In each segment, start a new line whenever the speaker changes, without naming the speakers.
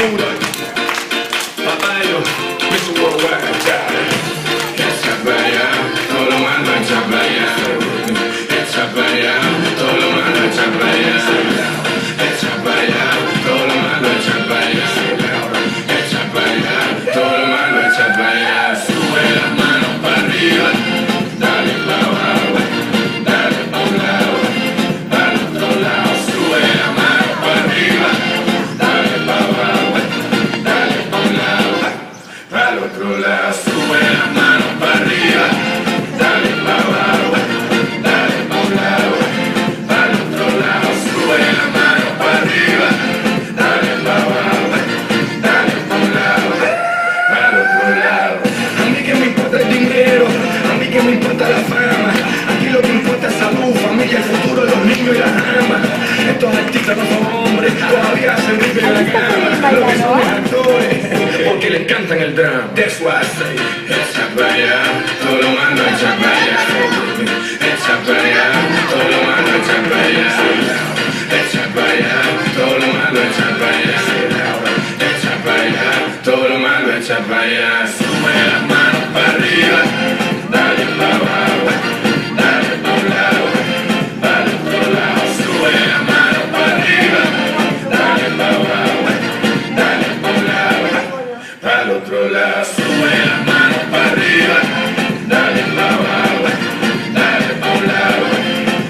Buddha, Papayo, Mr. Worldwide, echa para allá, todo lo malo echa para allá, echa para allá, todo lo malo echa para allá, echa para allá, todo lo malo echa para allá, echa para allá, todo lo malo echa para allá, sube las manos para arriba, dale para abajo, dale para un lado, para el otro lado, sube las manos para arriba, dale para abajo, dale para un lado, para el otro lado, sube las manos para arriba, dale para abajo, dale para un lado, para el otro lado, sube las manos para arriba, dale para abajo, dale para un lado, para el otro lado. A mí que me importa el dinero, a mí que me importa la fama, aquí lo que importa es salud, familia, el futuro de los niños y las amas. Estos artistas no son hombres, todavía hacen rico en la cama, lo que son es actores, porque les cantan el drama. That's why I say, echa para allá, todo lo malo echa para allá, echa para allá, todo lo malo echa para allá, echa para allá, todo lo malo echa para allá, echa para allá, todo lo malo echa para allá, sube las manos para arriba, dale para abajo, dale para un lado, para el otro lado, sube las manos para arriba, dale para abajo, dale para un lado, para el otro lado, sube las manos para arriba, dale para abajo, dale para un lado,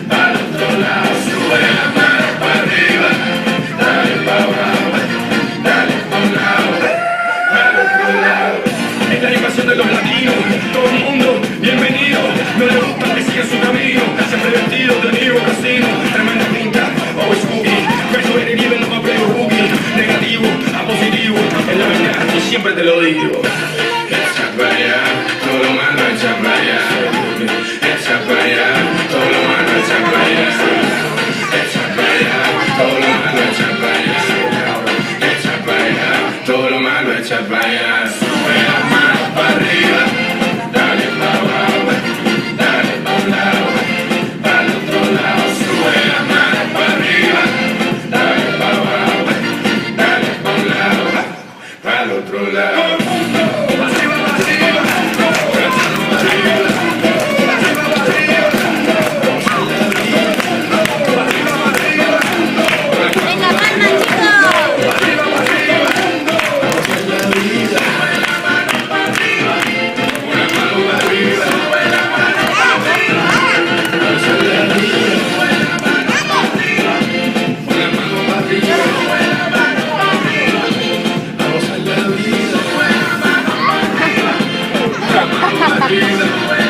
para el otro lado, sube las manos para arriba, dale para abajo, dale para un lado, para el otro lado. Es la animación de los latinos, todo el mundo, bienvenido, no le gusta que siga su camino, siempre vestido de Niro Casino, tremenda pinta, oh spooky, graduated even though I play rookie, negativo a positivo, es la verdad y siempre te lo digo. Echa para allá, todo lo malo echa para allá, echa para allá, todo lo malo echa para allá, echa para allá, todo lo malo echa para allá, echa para allá, todo lo malo echa para allá, sube las manos para arriba, dale para abajo, dale para un lado, para el otro lado, sube las manos para arriba, dale para abajo, dale para un lado, para el otro lado. Vamos a la vida.